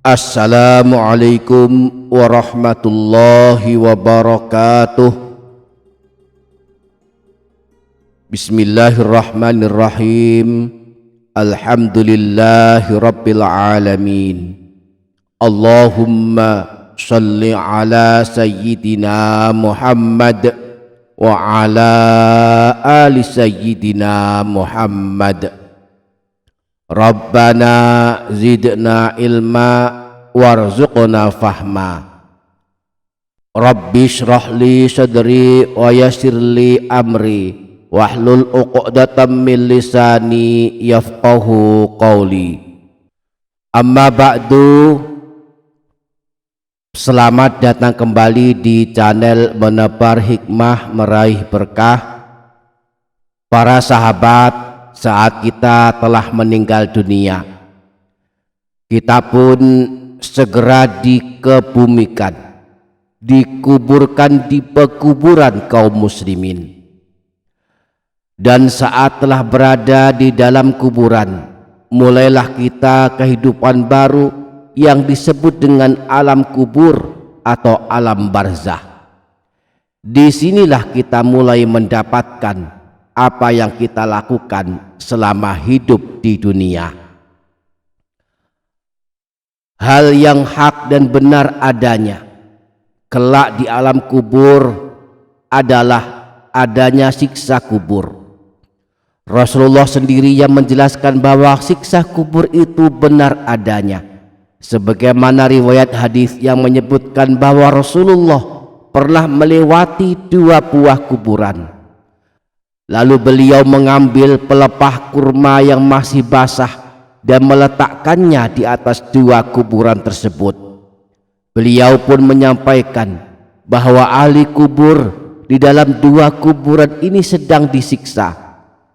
Assalamualaikum warahmatullahi wabarakatuh. Bismillahirrahmanirrahim. Alhamdulillahi rabbil alamin. Allahumma shalli ala sayyidina Muhammad wa ala ali sayyidina Muhammad. Rabbana zidna ilma warzuqna fahma. Rabbi shrah li sadri wa yassir li amri wahlul 'uqdatam min lisani yafqahu qawli. Amma ba'du. Selamat datang kembali di channel Menebar Hikmah Meraih Berkah. Para sahabat, saat kita telah meninggal dunia, kita pun segera dikebumikan, dikuburkan di pekuburan kaum muslimin. Dan saat telah berada di dalam kuburan, mulailah kita kehidupan baru yang disebut dengan alam kubur atau alam barzah. Disinilah kita mulai mendapatkan apa yang kita lakukan selama hidup di dunia. Hal yang hak dan benar adanya kelak di alam kubur adalah adanya siksa kubur. Rasulullah sendiri yang menjelaskan bahwa siksa kubur itu benar adanya, sebagaimana riwayat hadis yang menyebutkan bahwa Rasulullah pernah melewati 2 buah kuburan. Lalu beliau mengambil pelepah kurma yang masih basah dan meletakkannya di atas 2 kuburan tersebut. Beliau pun menyampaikan bahwa ahli kubur di dalam 2 kuburan ini sedang disiksa.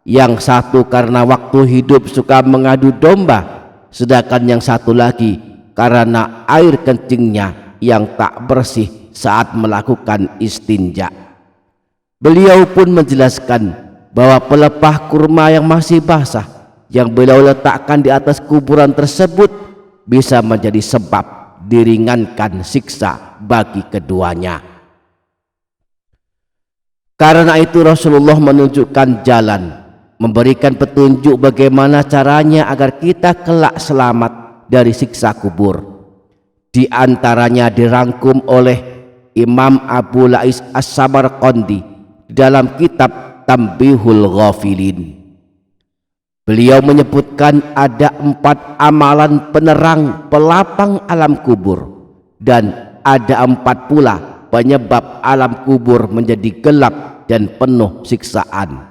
Yang satu karena waktu hidup suka mengadu domba, sedangkan yang satu lagi karena air kencingnya yang tak bersih saat melakukan istinja. Beliau pun menjelaskan bahwa pelepah kurma yang masih basah yang beliau letakkan di atas kuburan tersebut bisa menjadi sebab diringankan siksa bagi keduanya. Karena itu Rasulullah menunjukkan jalan, memberikan petunjuk bagaimana caranya agar kita kelak selamat dari siksa kubur. Di antaranya dirangkum oleh Imam Abu Lais As-Samarqandi dalam kitab Tanbihul Ghafilin. Beliau menyebutkan ada 4 amalan penerang pelapang alam kubur, dan ada 4 pula penyebab alam kubur menjadi gelap dan penuh siksaan.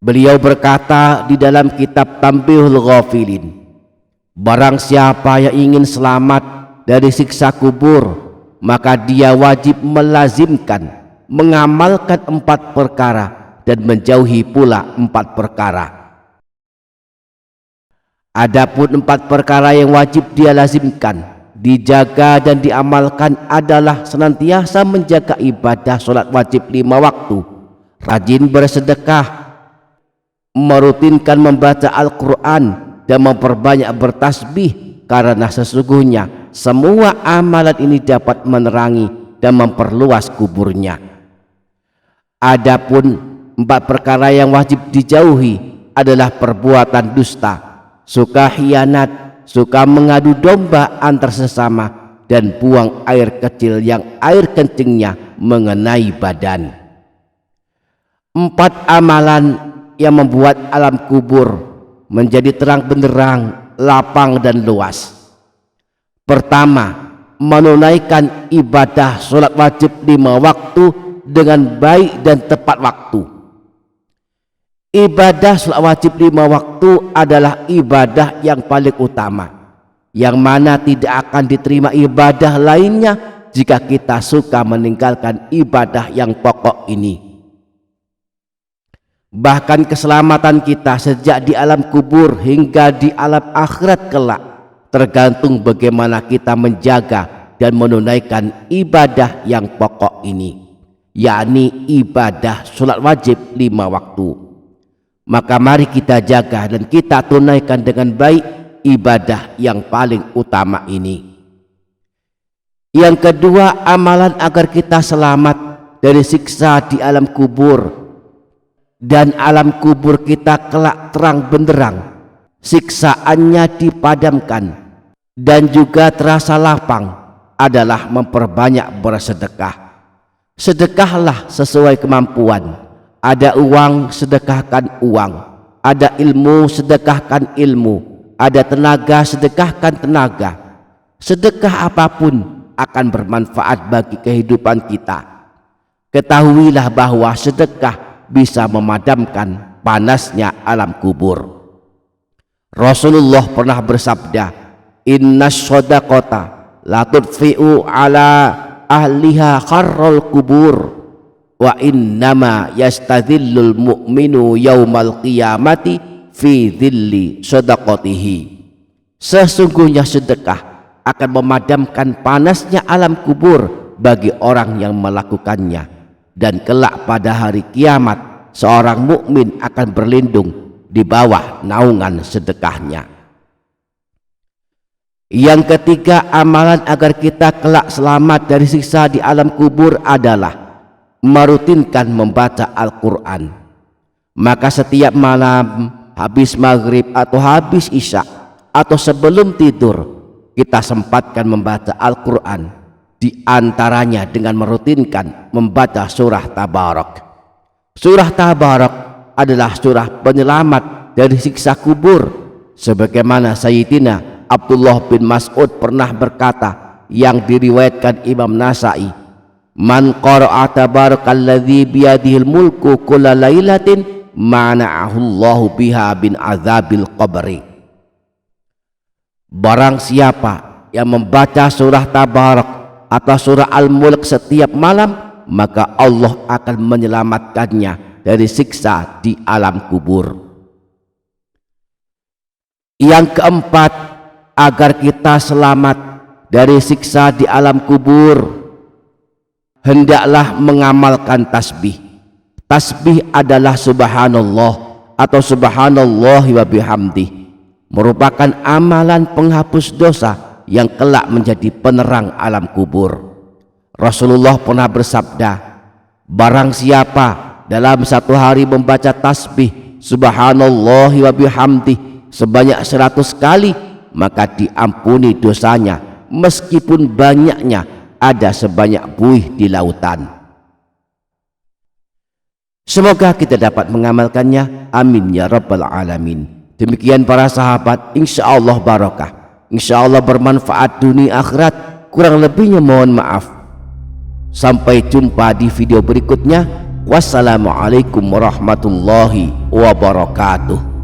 Beliau berkata di dalam kitab Tanbihul Ghafilin, barang siapa yang ingin selamat dari siksa kubur, maka dia wajib melazimkan mengamalkan 4 perkara dan menjauhi pula 4 perkara. Adapun 4 perkara yang wajib dia lazimkan, dijaga dan diamalkan adalah senantiasa menjaga ibadah sholat wajib 5 waktu, rajin bersedekah, merutinkan membaca Al-Quran dan memperbanyak bertasbih, karena sesungguhnya semua amalan ini dapat menerangi dan memperluas kuburnya. Adapun 4 perkara yang wajib dijauhi adalah perbuatan dusta, suka khianat, suka mengadu domba antar sesama, dan buang air kecil yang air kencingnya mengenai badan. 4 amalan yang membuat alam kubur menjadi terang benderang, lapang dan luas. Pertama, menunaikan ibadah sholat wajib 5 waktu dengan baik dan tepat waktu. Ibadah sholat wajib 5 waktu adalah ibadah yang paling utama, yang mana tidak akan diterima ibadah lainnya jika kita suka meninggalkan ibadah yang pokok ini. Bahkan keselamatan kita sejak di alam kubur hingga di alam akhirat kelak tergantung bagaimana kita menjaga dan menunaikan ibadah yang pokok ini, yakni ibadah sholat wajib 5 waktu. Maka mari kita jaga dan kita tunaikan dengan baik ibadah yang paling utama ini. Yang kedua, amalan agar kita selamat dari siksa di alam kubur, dan alam kubur kita kelak terang benderang, siksaannya dipadamkan dan juga terasa lapang, adalah memperbanyak bersedekah. Sedekahlah sesuai kemampuan. Ada uang, sedekahkan uang. Ada ilmu, sedekahkan ilmu. Ada tenaga, sedekahkan tenaga. Sedekah apapun akan bermanfaat bagi kehidupan kita. Ketahuilah bahwa sedekah bisa memadamkan panasnya alam kubur. Rasulullah pernah bersabda, "Innas shadaqata la tudfi'u ala ahliha kharral kubur wa innama yastadhillul mu'minu yaumal qiyamati fi dhilli shadaqatihi." Sesungguhnya sedekah akan memadamkan panasnya alam kubur bagi orang yang melakukannya, dan kelak pada hari kiamat seorang mukmin akan berlindung di bawah naungan sedekahnya. Yang ketiga, amalan agar kita kelak selamat dari siksa di alam kubur adalah merutinkan membaca Al-Quran. Maka setiap malam habis maghrib atau habis isya atau sebelum tidur, kita sempatkan membaca Al-Quran, di antaranya dengan merutinkan membaca surah Tabarak. Surah Tabarak adalah surah penyelamat dari siksa kubur, sebagaimana Sayyidina Abdullah bin Mas'ud pernah berkata, yang diriwayatkan Imam Nasa'i, "Man qara'a tabarakalladzi biyadihil mulku kulla lailatin mana'ahu Allahu biha bin azabil qabri." Barang siapa yang membaca surah Tabarak atau surah Al-Mulk setiap malam, maka Allah akan menyelamatkannya dari siksa di alam kubur. Yang keempat, agar kita selamat dari siksa di alam kubur, hendaklah mengamalkan tasbih. Tasbih adalah subhanallah atau subhanallahi wa bihamdih, merupakan amalan penghapus dosa yang kelak menjadi penerang alam kubur. Rasulullah pernah bersabda, barang siapa dalam satu hari membaca tasbih subhanallahi wa bihamdih sebanyak 100 kali, maka diampuni dosanya meskipun banyaknya ada sebanyak buih di lautan. Semoga kita dapat mengamalkannya, amin ya rabbal alamin. Demikian para sahabat, insya Allah barakah, insya Allah bermanfaat dunia akhirat. Kurang lebihnya mohon maaf. Sampai jumpa di video berikutnya. Wassalamualaikum warahmatullahi wabarakatuh.